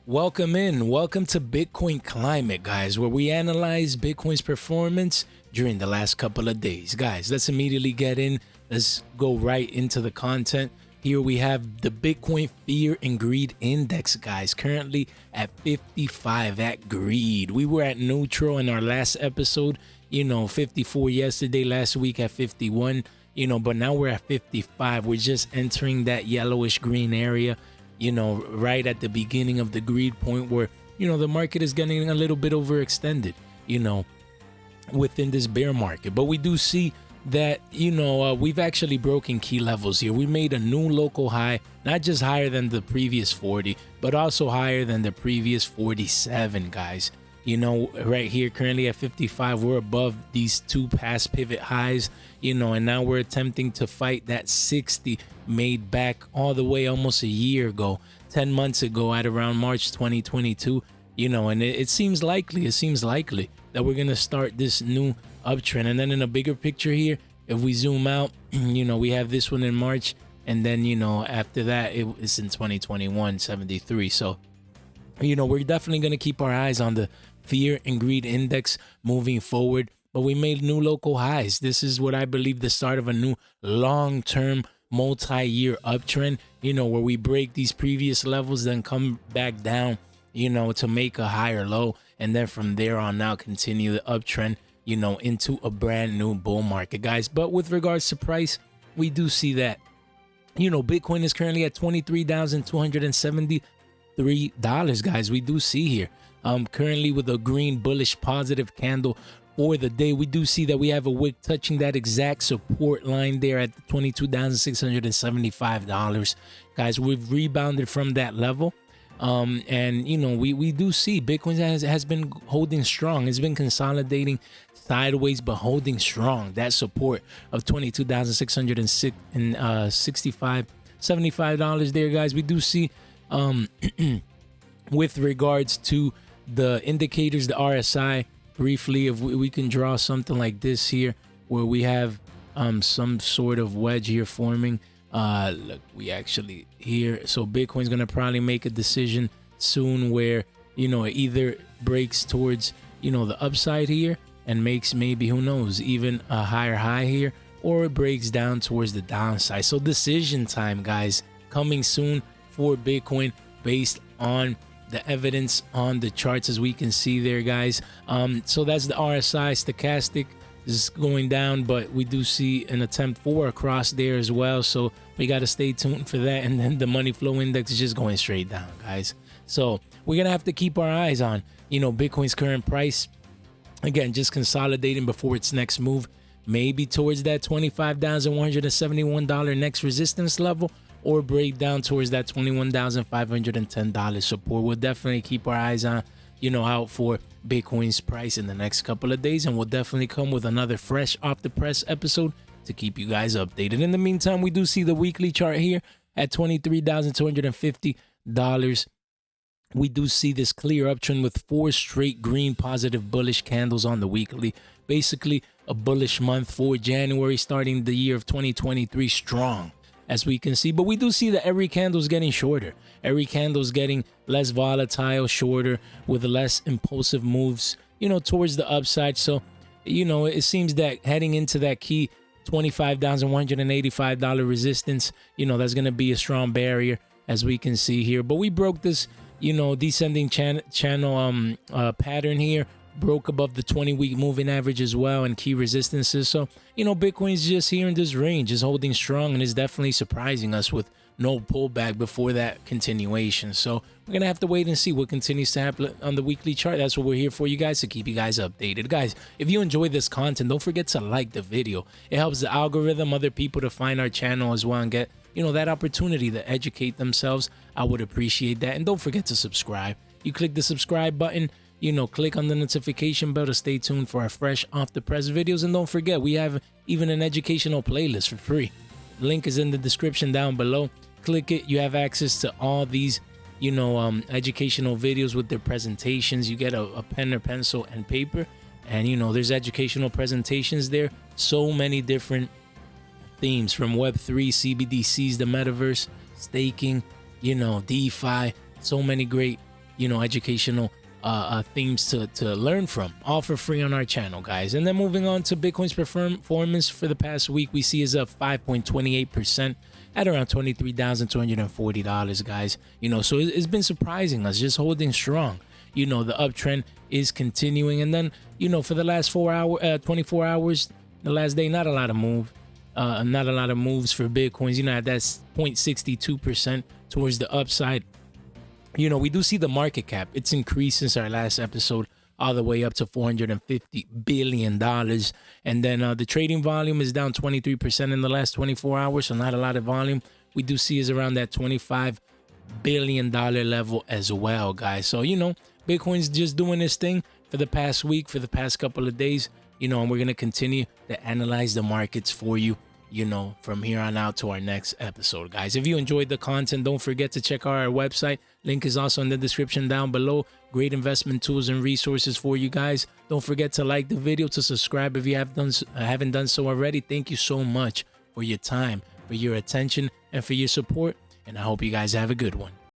Welcome to Bitcoin Climate, guys, where we analyze Bitcoin's performance during the last couple of days. Guys, let's immediately get in. Let's go right into the content. Here we have the Bitcoin Fear and Greed Index, guys, currently at 55 at greed. We were at neutral in our last episode, 54 yesterday, last week at 51, but now we're at 55. We're just entering that yellowish green area, right at the beginning of the greed point where, the market is getting a little bit overextended, within this bear market. But we do see that, we've actually broken key levels here. We made a new local high, not just higher than the previous 40, but also higher than the previous 47, guys. Right here, currently at 55, we're above these two past pivot highs, and now we're attempting to fight that 60 made back all the way almost a year ago, 10 months ago at around March 2022, and it seems likely that we're going to start this new uptrend. And then in a bigger picture here, if we zoom out, we have this one in March, and then, after that, it's in 2021, 73. So, we're definitely going to keep our eyes on the Fear and Greed Index moving forward. But we made new local highs. This is what I believe the start of a new long-term multi-year uptrend, where we break these previous levels, then come back down, to make a higher low. And then from there on out, continue the uptrend, into a brand new bull market, guys. But with regards to price, we do see that, Bitcoin is currently at $23,273, guys. We do see here, currently with a green bullish positive candle for the day. We do see that we have a wick touching that exact support line there at $22,675, guys. We've rebounded from that level, and we do see Bitcoin has been holding strong. It's been consolidating sideways but holding strong. That support of $22,675 there, guys. We do see with regards to the indicators, the RSI, briefly, if we can draw something like this here, where we have some sort of wedge here forming. Look, we actually here, so Bitcoin's gonna probably make a decision soon where, it either breaks towards, the upside here and makes maybe, who knows, even a higher high here, or it breaks down towards the downside. So decision time, guys, coming soon for Bitcoin based on the evidence on the charts, as we can see there, guys. So that's the RSI. Stochastic is going down, but we do see an attempt for a cross there as well, so we got to stay tuned for that. And then the money flow index is just going straight down, guys. So we're gonna have to keep our eyes on, Bitcoin's current price, again, just consolidating before its next move, maybe towards that $25,171 next resistance level, or break down towards that $21,510 support. We'll definitely keep our eyes on, out for Bitcoin's price in the next couple of days, and we'll definitely come with another fresh off the press episode to keep you guys updated. In the meantime, we do see the weekly chart here at $23,250. We do see this clear uptrend with 4 straight green positive bullish candles on the weekly. Basically a bullish month for January, starting the year of 2023 strong, as we can see. But we do see that every candle is getting shorter. Every candle is getting less volatile, shorter, with less impulsive moves, towards the upside. So, it seems that heading into that key $25,185 resistance, that's going to be a strong barrier, as we can see here. But we broke this, descending channel pattern here, broke above the 20-week moving average as well, and key resistances. So, Bitcoin's just here in this range, is holding strong, and is definitely surprising us with no pullback before that continuation. So we're gonna have to wait and see what continues to happen on the weekly chart. That's what we're here for, you guys, to keep you guys updated. Guys, if you enjoy this content, don't forget to like the video. It helps the algorithm, other people, to find our channel as well and get, that opportunity to educate themselves. I would appreciate that. And don't forget to subscribe. You click the subscribe button, click on the notification bell to stay tuned for our fresh off the press videos. And don't forget, we have even an educational playlist for free. Link is in the description down below. Click it. You have access to all these, educational videos with their presentations. You get a pen or pencil and paper, and there's educational presentations there. So many different themes, from Web3, CBDCs, the metaverse, staking, DeFi. So many great educational themes to learn from, all for free on our channel, guys. And then moving on to Bitcoin's performance for the past week, we see is up 5.28% at around $23,240, guys. So it's been surprising us, just holding strong. The uptrend is continuing. And then, for the last 24 hours, the last day, not a lot of moves for Bitcoins. That's 0.62% towards the upside. We do see the market cap. It's increased since our last episode all the way up to $450 billion. And then the trading volume is down 23% in the last 24 hours. So not a lot of volume. We do see is around that $25 billion level as well, guys. So, Bitcoin's just doing this thing for the past week, for the past couple of days, and we're going to continue to analyze the markets for you, from here on out to our next episode, guys. If you enjoyed the content, don't forget to check out our website. Link is also in the description down below. Great investment tools and resources for you guys. Don't forget to like the video, to subscribe if you haven't done so already. Thank you so much for your time, for your attention, and for your support. And I hope you guys have a good one.